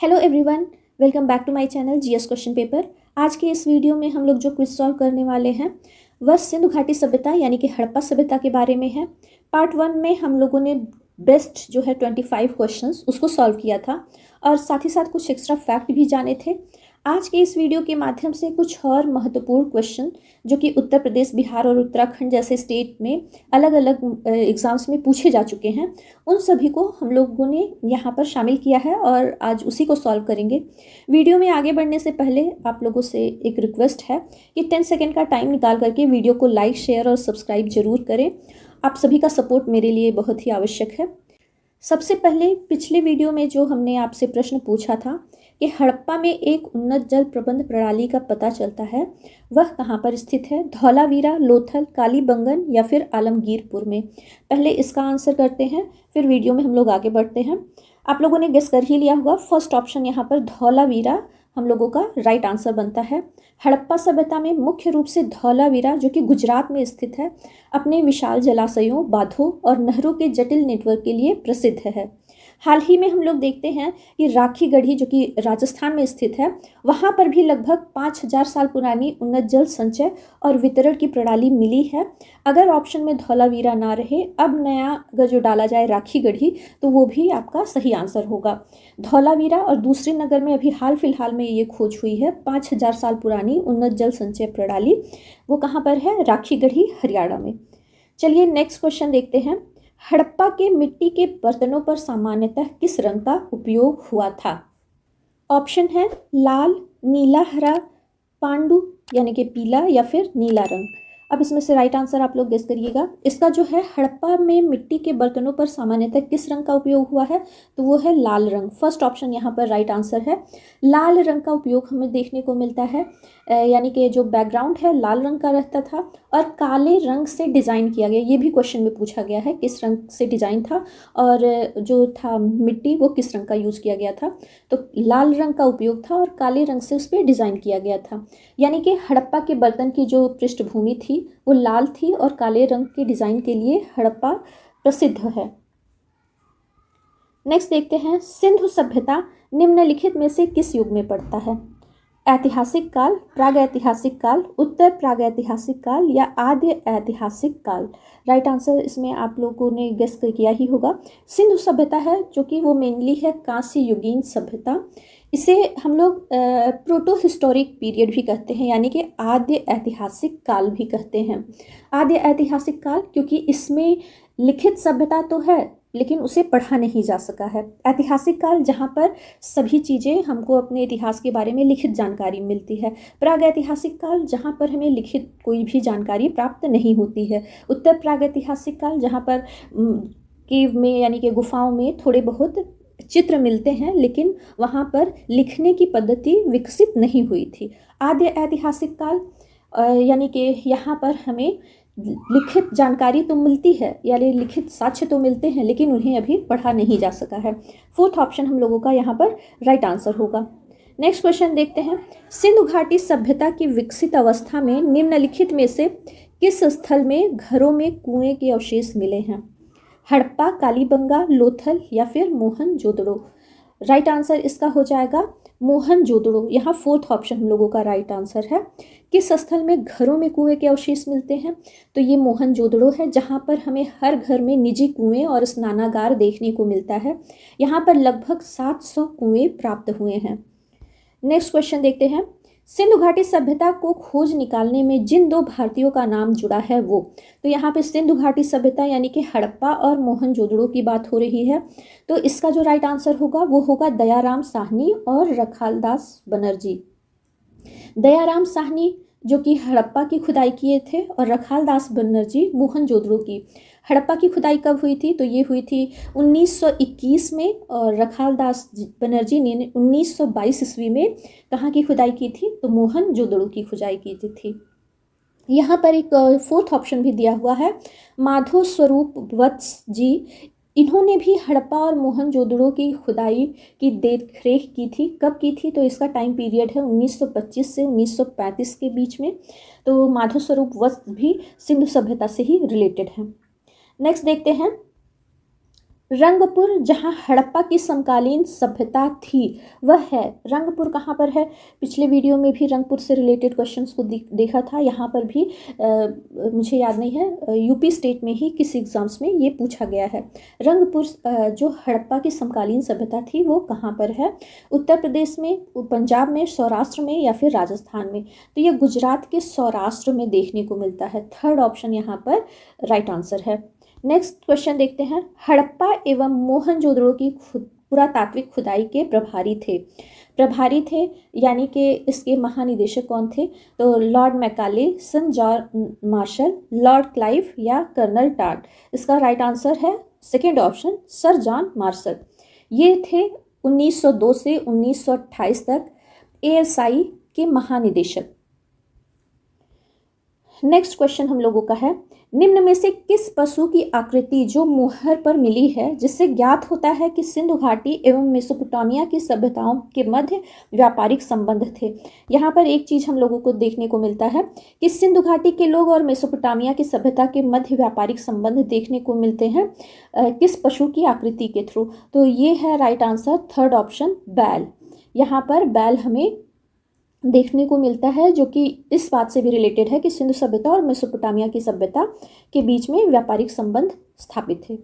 Hello everyone, welcome back to my channel GS question paper. आज के इस video में हम लोग जो क्विज सॉल्व करने वाले हैं वह सिंधु घाटी सभ्यता यानी कि हड़प्पा सभ्यता के बारे में है। पार्ट 1 में हम लोगों ने बेस्ट जो है 25 क्वेश्चंस उसको सॉल्व किया था और साथ ही साथ कुछ एक्स्ट्रा फैक्ट भी जाने थे। आज के इस वीडियो के माध्यम से कुछ और महत्वपूर्ण क्वेश्चन जो कि उत्तर प्रदेश, बिहार और उत्तराखंड जैसे स्टेट में अलग अलग एग्जाम्स में पूछे जा चुके हैं, उन सभी को हम लोगों ने यहाँ पर शामिल किया है और आज उसी को सॉल्व करेंगे। वीडियो में आगे बढ़ने से पहले आप लोगों से एक रिक्वेस्ट है कि 10 सेकेंड का टाइम निकाल करके वीडियो को लाइक, शेयर और सब्सक्राइब जरूर करें। आप सभी का सपोर्ट मेरे लिए बहुत ही आवश्यक है। सबसे पहले पिछले वीडियो में जो हमने आपसे प्रश्न पूछा था कि हड़प्पा में एक उन्नत जल प्रबंध प्रणाली का पता चलता है, वह कहाँ पर स्थित है? धौलावीरा, लोथल, कालीबंगन या फिर आलमगीरपुर में? पहले इसका आंसर करते हैं, फिर वीडियो में हम लोग आगे बढ़ते हैं। आप लोगों ने गेस कर ही लिया होगा, फर्स्ट ऑप्शन यहाँ पर धौलावीरा हम लोगों का राइट आंसर बनता है। हड़प्पा सभ्यता में मुख्य रूप से धौलावीरा जो कि गुजरात में स्थित है, अपने विशाल जलाशयों, बांधों और नहरों के जटिल नेटवर्क के लिए प्रसिद्ध है। हाल ही में हम लोग देखते हैं कि राखी गढ़ी जो कि राजस्थान में स्थित है, वहाँ पर भी लगभग 5000 साल पुरानी उन्नत जल संचय और वितरण की प्रणाली मिली है। अगर ऑप्शन में धौलावीरा ना रहे, अब नया अगर जो डाला जाए राखी गढ़ी, तो वो भी आपका सही आंसर होगा। धौलावीरा और दूसरे नगर में अभी हाल फिलहाल में ये खोज हुई है 5000 साल पुरानी उन्नत जल संचय प्रणाली। वो कहाँ पर है? राखी गढ़ी, हरियाणा में। चलिए नेक्स्ट क्वेश्चन देखते हैं। हड़प्पा के मिट्टी के बर्तनों पर सामान्यतः किस रंग का उपयोग हुआ था? ऑप्शन है लाल, नीला, हरा, पांडु यानी कि पीला या फिर नीला रंग। अब इसमें से राइट आंसर आप लोग गेस करिएगा। इसका जो है हड़प्पा में मिट्टी के बर्तनों पर सामान्यतः किस रंग का उपयोग हुआ है, तो वो है लाल रंग। फर्स्ट ऑप्शन यहाँ पर राइट आंसर है। लाल रंग का उपयोग हमें देखने को मिलता है, यानी कि जो बैकग्राउंड है लाल रंग का रहता था और काले रंग से डिज़ाइन किया गया। ये भी क्वेश्चन में पूछा गया है किस रंग से डिज़ाइन था और जो था मिट्टी वो किस रंग का यूज़ किया गया था। तो लाल रंग का उपयोग था और काले रंग से उस पर डिज़ाइन किया गया था, यानी कि हड़प्पा के बर्तन की जो पृष्ठभूमि थी वो लाल थी और काले रंग के डिज़ाइन के लिए हड़प्पा प्रसिद्ध है। नेक्स्ट देखते हैं, सिंधु सभ्यता निम्नलिखित में से किस युग में पड़ता है? ऐतिहासिक काल, प्रागैतिहासिक काल, उत्तर प्रागैतिहासिक काल या आद्य ऐतिहासिक काल? राइट आंसर इसमें आप लोगों ने गेस किया ही होगा। सिंधु सभ्यता है जो कि वो मेनली है कांस्य युगीन सभ्यता। इसे हम लोग प्रोटो हिस्टोरिक पीरियड भी कहते हैं, यानी कि आद्य ऐतिहासिक काल भी कहते हैं। आद्य ऐतिहासिक काल क्योंकि इसमें लिखित सभ्यता तो है लेकिन उसे पढ़ा नहीं जा सका है। ऐतिहासिक काल जहाँ पर सभी चीज़ें हमको अपने इतिहास के बारे में लिखित जानकारी मिलती है। प्रागैतिहासिक काल जहाँ पर हमें लिखित कोई भी जानकारी प्राप्त नहीं होती है। उत्तर प्रागैतिहासिक काल जहाँ पर केव में यानी कि गुफाओं में थोड़े बहुत चित्र मिलते हैं लेकिन वहाँ पर लिखने की पद्धति विकसित नहीं हुई थी। आद्य ऐतिहासिक काल यानी कि यहाँ पर हमें लिखित जानकारी तो मिलती है यानी लिखित साक्ष्य तो मिलते हैं लेकिन उन्हें अभी पढ़ा नहीं जा सका है। फोर्थ ऑप्शन हम लोगों का यहाँ पर राइट आंसर होगा। नेक्स्ट क्वेश्चन देखते हैं, सिंधु घाटी सभ्यता की विकसित अवस्था में निम्नलिखित में से किस स्थल में घरों में कुएं के अवशेष मिले हैं? हड़प्पा, कालीबंगा, लोथल या फिर मोहनजोदड़ो? राइट आंसर इसका हो जाएगा मोहनजोदड़ो। यहाँ फोर्थ ऑप्शन हम लोगों का राइट आंसर है। किस स्थल में घरों में कुएं के अवशेष मिलते हैं? तो ये मोहनजोदड़ो है जहाँ पर हमें हर घर में निजी कुएं और स्नानागार देखने को मिलता है। यहाँ पर लगभग 700 कुएं प्राप्त हुए हैं। नेक्स्ट क्वेश्चन देखते हैं, सिंधु घाटी सभ्यता को खोज निकालने में जिन दो भारतीयों का नाम जुड़ा है वो? तो यहाँ पे सिंधु घाटी सभ्यता यानी कि हड़प्पा और मोहनजोदड़ो की बात हो रही है, तो इसका जो राइट आंसर होगा वो होगा दयाराम साहनी और रखालदास बनर्जी। दयाराम साहनी जो कि हड़प्पा की खुदाई किए थे और रखालदास बनर्जी मोहनजोदड़ो की। हड़प्पा की खुदाई कब हुई थी? तो ये हुई थी 1921 में और रखालदास बनर्जी ने 1922 ईस्वी में कहाँ की खुदाई की थी? तो मोहनजोदड़ो की खुदाई की थी। यहाँ पर एक फोर्थ ऑप्शन भी दिया हुआ है, माधो स्वरूप वत्स जी। इन्होंने भी हड़प्पा और मोहनजोदड़ो की खुदाई की देखरेख की थी। कब की थी? तो इसका टाइम पीरियड है 1925 से 1935 के बीच में। तो माधो स्वरूप वत्स भी सिंधु सभ्यता से ही रिलेटेड है। नेक्स्ट देखते हैं, रंगपुर जहाँ हड़प्पा की समकालीन सभ्यता थी वह है, रंगपुर कहाँ पर है? पिछले वीडियो में भी रंगपुर से रिलेटेड क्वेश्चंस को देखा था, यहाँ पर भी मुझे याद नहीं है, यूपी स्टेट में ही किसी एग्जाम्स में ये पूछा गया है। रंगपुर जो हड़प्पा की समकालीन सभ्यता थी वो कहाँ पर है? उत्तर प्रदेश में, पंजाब में, सौराष्ट्र में या फिर राजस्थान में? तो ये गुजरात के सौराष्ट्र में देखने को मिलता है। थर्ड ऑप्शन यहाँ पर राइट आंसर है। नेक्स्ट क्वेश्चन देखते हैं। हड़प्पा एवं मोहनजोदड़ो की पुरातात्विक खुदाई के प्रभारी थे यानी कि इसके महानिदेशक कौन थे? तो Lord Macaulay, sir John Marshall, Lord Clive या कर्नल टाड? इसका राइट आंसर है second option, sir John Marshall. ये थे 1902 से 1928 तक ASI के महानिदेशक। नेक्स्ट क्वेश्चन हम लोगों का है, निम्न में से किस पशु की आकृति जो मुहर पर मिली है जिससे ज्ञात होता है कि सिंधु घाटी एवं मेसोपोटामिया की सभ्यताओं के मध्य व्यापारिक संबंध थे? यहाँ पर एक चीज हम लोगों को देखने को मिलता है कि सिंधु घाटी के लोग और मेसोपोटामिया की सभ्यता के मध्य व्यापारिक संबंध देखने को मिलते हैं किस पशु की आकृति के थ्रू? तो ये है राइट आंसर, थर्ड ऑप्शन, बैल। यहाँ पर बैल हमें देखने को मिलता है जो कि इस बात से भी रिलेटेड है कि सिंधु सभ्यता और मेसोपोटामिया की सभ्यता के बीच में व्यापारिक संबंध स्थापित थे।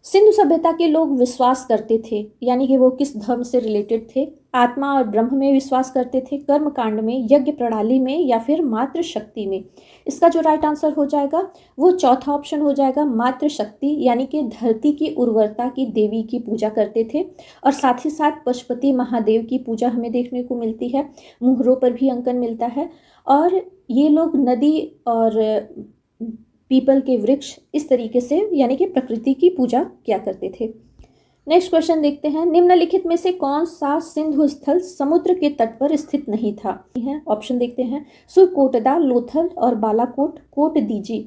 सिंधु सभ्यता के लोग विश्वास करते थे, यानी कि वो किस धर्म से रिलेटेड थे? आत्मा और ब्रह्म में विश्वास करते थे, कर्म कांड में, यज्ञ प्रणाली में या फिर मातृ शक्ति में? इसका जो राइट आंसर हो जाएगा वो चौथा ऑप्शन हो जाएगा, मातृ शक्ति, यानी कि धरती की उर्वरता की देवी की पूजा करते थे। और साथ ही साथ पशुपति महादेव की पूजा हमें देखने को मिलती है, मुहरों पर भी अंकन मिलता है। और ये लोग नदी और पीपल के वृक्ष इस तरीके से यानी कि प्रकृति की पूजा किया करते थे। नेक्स्ट क्वेश्चन देखते हैं, निम्नलिखित में से कौन सा सिंधु स्थल समुद्र के तट पर स्थित नहीं था? ऑप्शन देखते हैं, सुरकोटदा, लोथल और बालाकोट, कोटदीजी।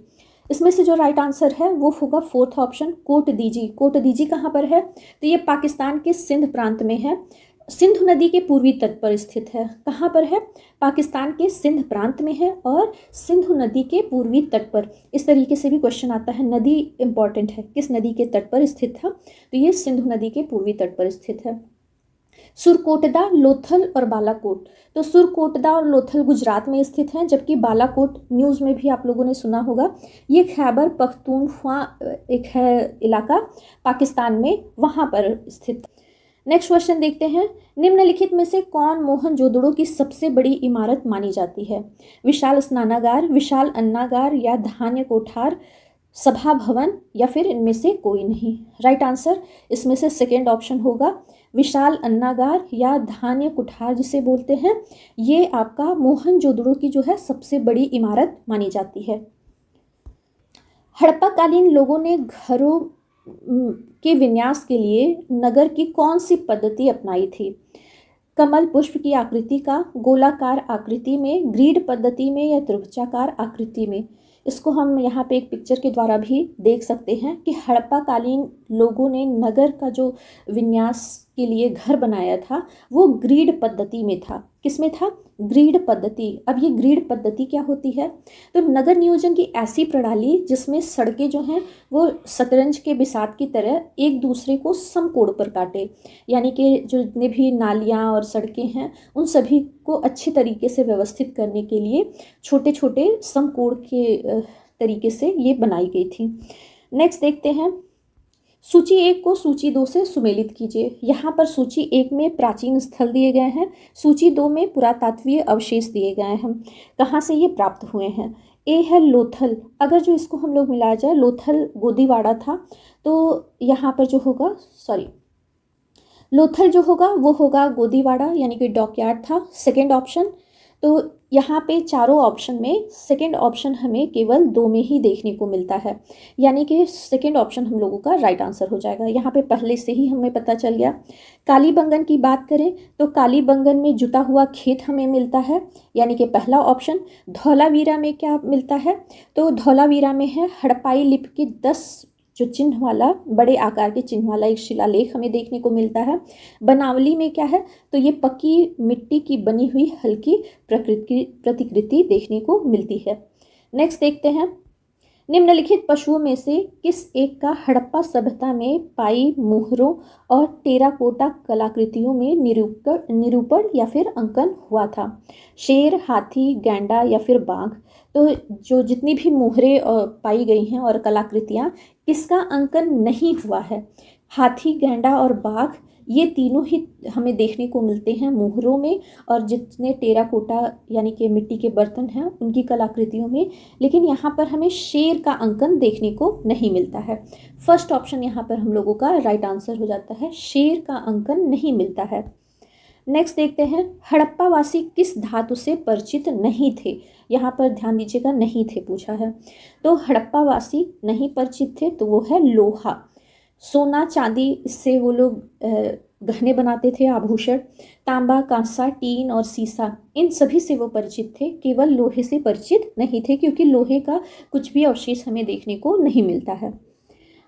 इसमें से जो राइट आंसर है वो होगा फोर्थ ऑप्शन, कोटदीजी। कोटदीजी कहाँ पर है? तो ये पाकिस्तान के सिंध प्रांत में है, सिंधु नदी के पूर्वी तट पर स्थित है। कहाँ पर है? पाकिस्तान के सिंध प्रांत में है और सिंधु नदी के पूर्वी तट पर। इस तरीके से भी क्वेश्चन आता है, नदी इंपॉर्टेंट है, किस नदी के तट पर स्थित था? तो ये सिंधु नदी के पूर्वी तट पर स्थित है। सुरकोटदा, लोथल और बालाकोट। तो सुरकोटदा और लोथल गुजरात में स्थित हैं, जबकि बालाकोट न्यूज़ में भी आप लोगों ने सुना होगा, ये खैबर पख्तूनख्वा एक है इलाका पाकिस्तान में, वहाँ पर स्थित। नेक्स्ट क्वेश्चन देखते हैं, निम्नलिखित में से कौन मोहनजोदड़ो की सबसे बड़ी इमारत मानी जाती है? विशाल स्नानागार, विशाल अन्नागार या धान्य कोठार, सभा भवन या फिर इनमें से कोई नहीं? राइट आंसर इसमें से सेकेंड ऑप्शन होगा, विशाल अन्नागार या धान्य कुठार जिसे बोलते हैं, ये आपका मोहनजोदड़ो की जो है सबसे बड़ी इमारत मानी जाती है। हड़प्पा कालीन लोगों ने घरों के विन्यास के लिए नगर की कौन सी पद्धति अपनाई थी? कमल पुष्प की आकृति का, गोलाकार आकृति में, ग्रीड पद्धति में या त्रिभुजाकार आकृति में? इसको हम यहाँ पे एक पिक्चर के द्वारा भी देख सकते हैं कि हड़प्पा कालीन लोगों ने नगर का जो विन्यास के लिए घर बनाया था वो ग्रीड पद्धति में था। किसमें था? ग्रीड पद्धति। अब ये ग्रीड पद्धति क्या होती है? तो नगर नियोजन की ऐसी प्रणाली जिसमें सड़कें जो हैं वो शतरंज के बिसात की तरह एक दूसरे को समकोण पर काटे, यानी कि जो जितने भी नालियाँ और सड़कें हैं उन सभी को अच्छे तरीके से व्यवस्थित करने के लिए छोटे छोटे समकोण के तरीके से ये बनाई गई थी। नेक्स्ट देखते हैं, सूची 1 को सूची 2 से सुमेलित कीजिए। यहाँ पर सूची 1 में प्राचीन स्थल दिए गए हैं, सूची 2 में पुरातात्वीय अवशेष दिए गए हैं। कहाँ से ये प्राप्त हुए हैं? ए है लोथल, अगर जो इसको हम लोग मिलाया जाए, लोथल गोदीवाड़ा था, तो यहाँ पर जो होगा लोथल जो होगा वो होगा गोदीवाड़ा, यानी कि डॉकयार्ड था, सेकेंड ऑप्शन। तो यहाँ पे चारों ऑप्शन में सेकेंड ऑप्शन हमें केवल 2 में ही देखने को मिलता है, यानी कि सेकेंड ऑप्शन हम लोगों का राइट आंसर हो जाएगा। यहाँ पे पहले से ही हमें पता चल गया। कालीबंगन की बात करें तो कालीबंगन में जुता हुआ खेत हमें मिलता है, यानी कि पहला ऑप्शन। धौलावीरा में क्या मिलता है? तो धौलावीरा में है हड़प्पाई लिपि के 10 जो चिन्ह वाला, बड़े आकार के चिन्ह वाला एक शिलालेख हमें देखने को मिलता है। बनावली में क्या है? तो ये पक्की मिट्टी की बनी हुई हल्की प्रतिकृति देखने को मिलती है। नेक्स्ट देखते हैं, निम्नलिखित पशुओं में से किस एक का हड़प्पा सभ्यता में पाई मोहरों और टेराकोटा कलाकृतियों में निरूपण या फिर अंकन हुआ था? शेर, हाथी, गैंडा या फिर बाघ? तो जो जितनी भी मोहरें पाई गई हैं और कलाकृतियाँ, किसका अंकन नहीं हुआ है? हाथी, गैंडा और बाघ, ये तीनों ही हमें देखने को मिलते हैं मोहरों में और जितने टेराकोटा यानी कि मिट्टी के बर्तन हैं उनकी कलाकृतियों में। लेकिन यहाँ पर हमें शेर का अंकन देखने को नहीं मिलता है। फर्स्ट ऑप्शन यहाँ पर हम लोगों का राइट आंसर हो जाता है, शेर का अंकन नहीं मिलता है। नेक्स्ट देखते हैं, हड़प्पा वासी किस धातु से परिचित नहीं थे? यहाँ पर ध्यान दीजिएगा, नहीं थे पूछा है। तो हड़प्पा वासी नहीं परिचित थे तो वो है लोहा। सोना, चांदी, इससे वो लोग गहने बनाते थे, आभूषण। तांबा, कांसा, टीन और सीसा, इन सभी से वो परिचित थे, केवल लोहे से परिचित नहीं थे क्योंकि लोहे का कुछ भी अवशेष हमें देखने को नहीं मिलता है।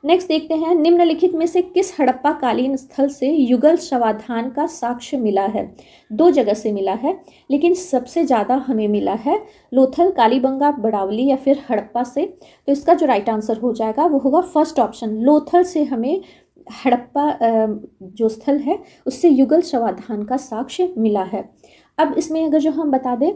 नेक्स्ट देखते हैं, निम्नलिखित में से किस हड़प्पा कालीन स्थल से युगल शवाधान का साक्ष्य मिला है? दो जगह से मिला है, लेकिन सबसे ज़्यादा हमें मिला है लोथल, कालीबंगा, बड़ावली या फिर हड़प्पा से। तो इसका जो राइट आंसर हो जाएगा वो होगा फर्स्ट ऑप्शन, लोथल से हमें हड़प्पा जो स्थल है उससे युगल शवाधान का साक्ष्य मिला है। अब इसमें अगर जो हम बता दें,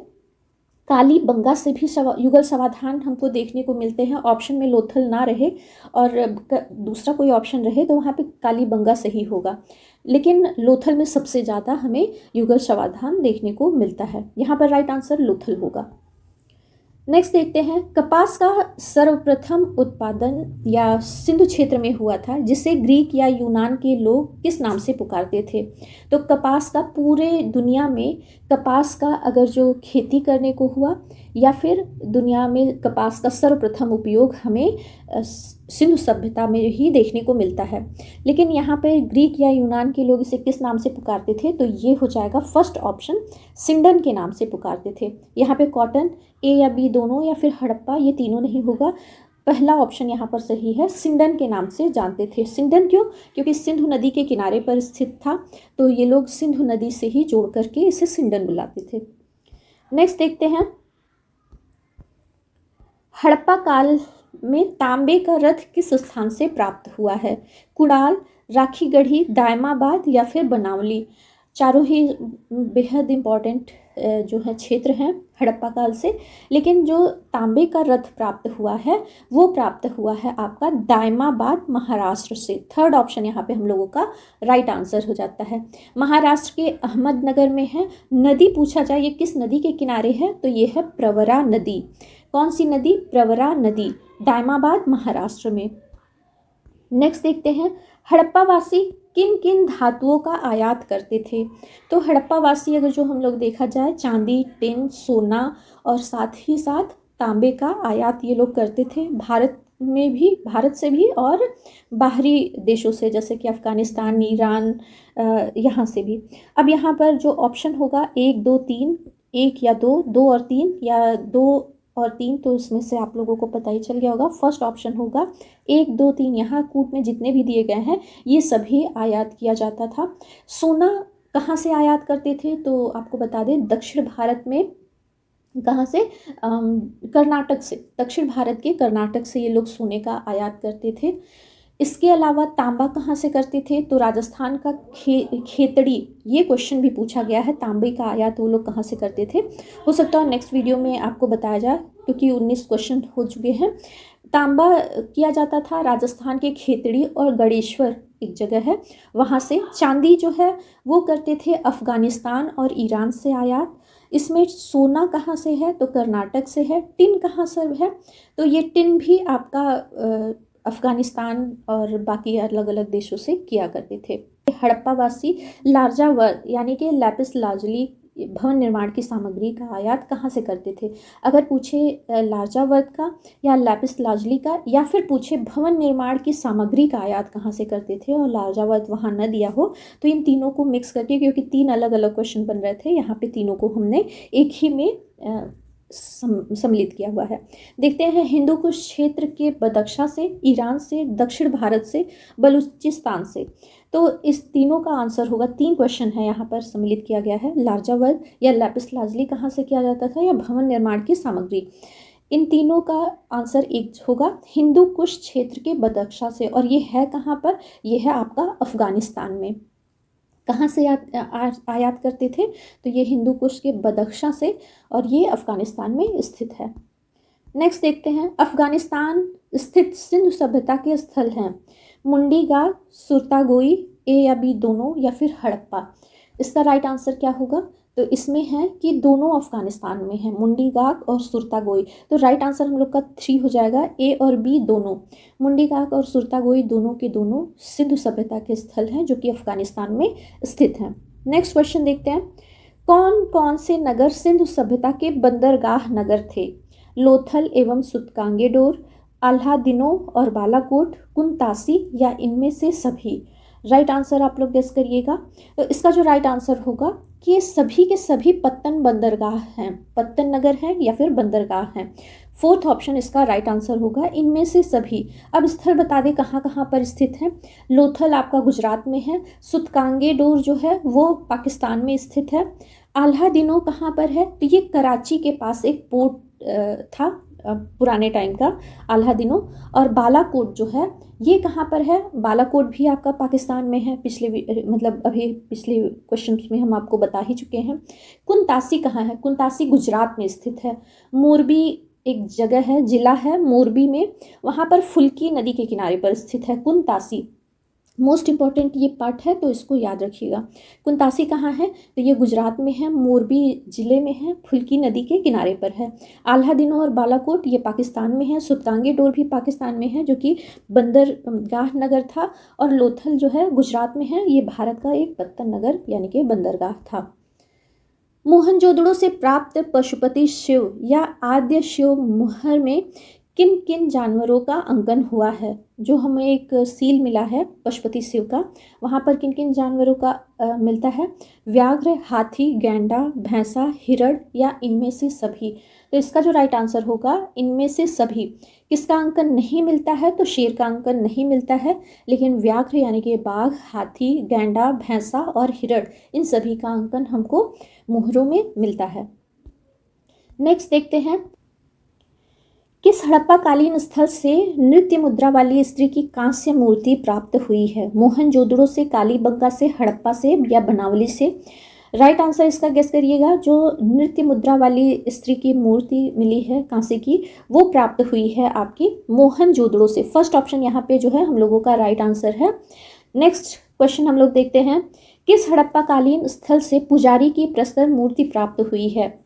कालीबंगा से भी युगल शवाधान हमको देखने को मिलते हैं। ऑप्शन में लोथल ना रहे और दूसरा कोई ऑप्शन रहे तो वहाँ पे कालीबंगा सही होगा, लेकिन लोथल में सबसे ज़्यादा हमें युगल शवाधान देखने को मिलता है। यहाँ पर राइट आंसर लोथल होगा। नेक्स्ट देखते हैं, कपास का सर्वप्रथम उत्पादन या सिंधु क्षेत्र में हुआ था जिसे ग्रीक या यूनान के लोग किस नाम से पुकारते थे? तो कपास का पूरे दुनिया में कपास का अगर जो खेती करने को हुआ या फिर दुनिया में कपास का सर्वप्रथम उपयोग हमें सिंधु सभ्यता में ही देखने को मिलता है। लेकिन यहाँ पे ग्रीक या यूनान के लोग इसे किस नाम से पुकारते थे? तो ये हो जाएगा फर्स्ट ऑप्शन, सिंडन के नाम से पुकारते थे। यहाँ पे कॉटन, ए या बी दोनों या फिर हड़प्पा, ये तीनों नहीं होगा। पहला ऑप्शन यहाँ पर सही है, सिंडन के नाम से जानते थे। सिंडन क्यों? क्योंकि सिंधु नदी के किनारे पर स्थित था, तो ये लोग सिंधु नदी से ही जोड़ करके इसे सिंडन बुलाते थे। नेक्स्ट देखते हैं, हड़प्पा काल में तांबे का रथ किस स्थान से प्राप्त हुआ है? कुड़ाल, राखीगढ़ी, दायमाबाद या फिर बनावली? चारों ही बेहद इम्पॉर्टेंट जो है क्षेत्र हैं हड़प्पा काल से, लेकिन जो तांबे का रथ प्राप्त हुआ है वो प्राप्त हुआ है आपका दायमाबाद, महाराष्ट्र से। थर्ड ऑप्शन यहाँ पे हम लोगों का राइट आंसर हो जाता है। महाराष्ट्र के अहमदनगर में है। नदी पूछा जाए ये किस नदी के किनारे है, तो ये है प्रवरा नदी। कौन सी नदी? प्रवरा नदी, दायमाबाद, महाराष्ट्र में। नेक्स्ट देखते हैं, हड़प्पावासी किन किन धातुओं का आयात करते थे? तो हड़प्पावासी अगर जो हम लोग देखा जाए, चांदी, टिन, सोना और साथ ही साथ तांबे का आयात ये लोग करते थे, भारत में भी, भारत से भी और बाहरी देशों से जैसे कि अफ़गानिस्तान, ईरान, यहाँ से भी। अब यहाँ पर जो ऑप्शन होगा 1, 2, 3, 1 या 2, 2 और 3 या 2 और 3, तो इसमें से आप लोगों को पता ही चल गया होगा। फर्स्ट ऑप्शन होगा 1, 2, 3। यहाँ कूट में जितने भी दिए गए हैं ये सभी आयात किया जाता था। सोना कहाँ से आयात करते थे? तो आपको बता दें, दक्षिण भारत में। कहाँ से? कर्नाटक से। दक्षिण भारत के कर्नाटक से ये लोग सोने का आयात करते थे। इसके अलावा तांबा कहाँ से करते थे? तो राजस्थान का खेतड़ी, ये क्वेश्चन भी पूछा गया है, तांबे का आयात वो लोग कहाँ से करते थे। हो सकता है नेक्स्ट वीडियो में आपको बताया जाए, क्योंकि 19 क्वेश्चन हो चुके हैं। तांबा किया जाता था राजस्थान के खेतड़ी और गणेश्वर एक जगह है, वहाँ से। चांदी जो है वो करते थे अफ़गानिस्तान और ईरान से आयात। इसमें सोना कहाँ से है? तो कर्नाटक से है। टिन कहाँ से है? तो ये टिन भी आपका अफ़गानिस्तान और बाकी अलग अलग देशों से किया करते थे। हड़प्पावासी लार्जावर्त यानी कि लैपिस लाजुली भवन निर्माण की सामग्री का आयात कहाँ से करते थे? अगर पूछे लार्जावर्त का या लैपिस लाजुली का, या फिर पूछे भवन निर्माण की सामग्री का आयात कहाँ से करते थे और लार्जावर्त वहाँ न दिया हो, तो इन तीनों को मिक्स करके, क्योंकि 3 अलग अलग क्वेश्चन बन रहे थे, यहाँ पे तीनों को हमने एक ही में सम्मिलित किया हुआ है। देखते हैं, हिंदू कुश क्षेत्र के बदख्शा से, ईरान से, दक्षिण भारत से, बलूचिस्तान से। तो इस तीनों का आंसर होगा, 3 क्वेश्चन है यहाँ पर सम्मिलित किया गया है। लार्जावर्त या लैपिस लाजुली कहाँ से किया जाता था, या भवन निर्माण की सामग्री। इन तीनों का आंसर एक होगा, हिंदू कुश क्षेत्र के बदख्शां से। और ये है कहाँ पर? ये है आपका अफगानिस्तान में। कहाँ से आयात करते थे? तो ये हिंदू कुश के बदख्शां से, और ये अफगानिस्तान में स्थित है। नेक्स्ट देखते हैं, अफगानिस्तान स्थित सिंधु सभ्यता के स्थल हैं मुंडीगाग, सुरतागोई, ए या बी दोनों, या फिर हड़प्पा। इसका राइट आंसर क्या होगा? तो इसमें है कि दोनों अफगानिस्तान में है, मुंडीगाग और सुरतागोई। तो राइट आंसर हम लोग का 3 हो जाएगा, ए और बी दोनों। मुंडीगाग और सुरतागोई दोनों के दोनों सिंधु सभ्यता के स्थल हैं जो कि अफगानिस्तान में स्थित हैं। नेक्स्ट क्वेश्चन देखते हैं, कौन कौन से नगर सिंधु सभ्यता के बंदरगाह नगर थे? लोथल एवं सुतकांगेडोर, अल्हादिनो और बालाकोट, कुनतासी, या इनमें से सभी। राइट आंसर आप लोग गेस करिएगा। तो इसका जो राइट आंसर होगा कि ये सभी के सभी पत्तन बंदरगाह हैं, पत्तन नगर हैं या फिर बंदरगाह हैं। 4th ऑप्शन इसका राइट आंसर होगा, इनमें से सभी। अब स्थल बता दें कहाँ कहाँ पर स्थित है। लोथल आपका गुजरात में है, सुतकांगेडोर जो है वो पाकिस्तान में स्थित है। आल्हादिनो कहाँ पर है? तो ये कराची के पास एक पोर्ट था पुराने टाइम का, आल्हादिनो। और बालाकोट जो है ये कहाँ पर है? बालाकोट भी आपका पाकिस्तान में है, अभी पिछले क्वेश्चंस में हम आपको बता ही चुके हैं। कुनतासी कहाँ है? कुनतासी गुजरात में स्थित है। मोरबी एक जगह है, जिला है मोरबी में, वहाँ पर फुल्की नदी के किनारे पर स्थित है कुनतासी। मोस्ट इंपॉर्टेंट ये पार्ट है तो इसको याद रखिएगा। कुनतासी कहाँ है? तो ये गुजरात में है, मोरबी ज़िले में है, फुल्की नदी के किनारे पर है। आल्हादिनो और बालाकोट ये पाकिस्तान में है। सुतकांगेडोर भी पाकिस्तान में है जो कि बंदरगाह नगर था। और लोथल जो है गुजरात में है, ये भारत का एक पत्तन नगर यानी कि बंदरगाह था। मोहनजोदड़ो से प्राप्त पशुपति शिव या आद्य शिव मुहर में किन किन जानवरों का अंकन हुआ है? जो हमें एक सील मिला है पशुपति शिव का, वहाँ पर किन किन जानवरों का मिलता है? व्याघ्र, हाथी, गैंडा, भैंसा, हिरण, या इनमें से सभी। तो इसका जो राइट आंसर होगा इनमें से सभी। किसका अंकन नहीं मिलता है? तो शेर का अंकन नहीं मिलता है, लेकिन व्याघ्र यानी कि बाघ, हाथी, गैंडा, भैंसा और हिरण, इन सभी का अंकन हमको मुहरों में मिलता है। नेक्स्ट देखते हैं, किस हड़प्पा कालीन स्थल से नृत्य मुद्रा वाली स्त्री की कांस्य मूर्ति प्राप्त हुई है? मोहनजोदड़ो से, कालीबंगा से, हड़प्पा से, या बनावली से? राइट आंसर इसका गेस करिएगा। जो नृत्य मुद्रा वाली स्त्री की मूर्ति मिली है कांसे की, वो प्राप्त हुई है आपकी मोहनजोदड़ो से। फर्स्ट ऑप्शन यहाँ पे जो है हम लोगों का राइट आंसर है। नेक्स्ट क्वेश्चन हम लोग देखते हैं, किस हड़प्पा कालीन स्थल से पुजारी की प्रस्तर मूर्ति प्राप्त हुई है?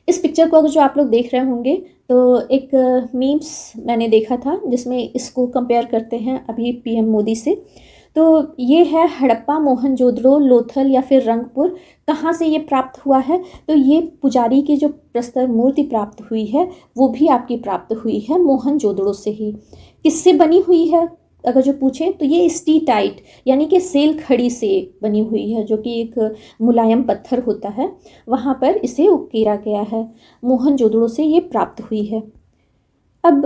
इस पिक्चर को अगर जो आप लोग देख रहे होंगे तो एक मीम्स मैंने देखा था जिसमें इसको कंपेयर करते हैं अभी पीएम मोदी से। तो ये है हड़प्पा, मोहनजोदड़ो, लोथल या फिर रंगपुर, कहाँ से ये प्राप्त हुआ है? तो ये पुजारी की जो प्रस्तर मूर्ति प्राप्त हुई है वो भी आपकी प्राप्त हुई है मोहनजोदड़ो से ही। किससे बनी हुई है अगर जो पूछे तो ये स्टीटाइट यानी कि सेल खड़ी से बनी हुई है, जो कि एक मुलायम पत्थर होता है, वहाँ पर इसे उकेरा गया है। मोहनजोदड़ो से ये प्राप्त हुई है। अब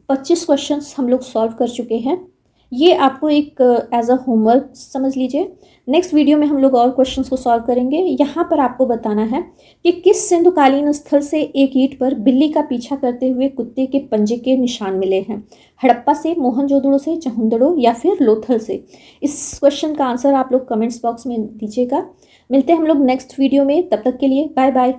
25 क्वेश्चंस हम लोग सॉल्व कर चुके हैं। ये आपको एक एज अ होमवर्क समझ लीजिए। नेक्स्ट वीडियो में हम लोग और क्वेश्चंस को सॉल्व करेंगे। यहाँ पर आपको बताना है कि किस सिंधुकालीन स्थल से एक ईंट पर बिल्ली का पीछा करते हुए कुत्ते के पंजे के निशान मिले हैं? हड़प्पा से, मोहनजोदड़ो से, चहुंदड़ो या फिर लोथल से? इस क्वेश्चन का आंसर आप लोग कमेंट्स बॉक्स में दीजिएगा। मिलते हैं हम लोग नेक्स्ट वीडियो में, तब तक के लिए बाय बाय।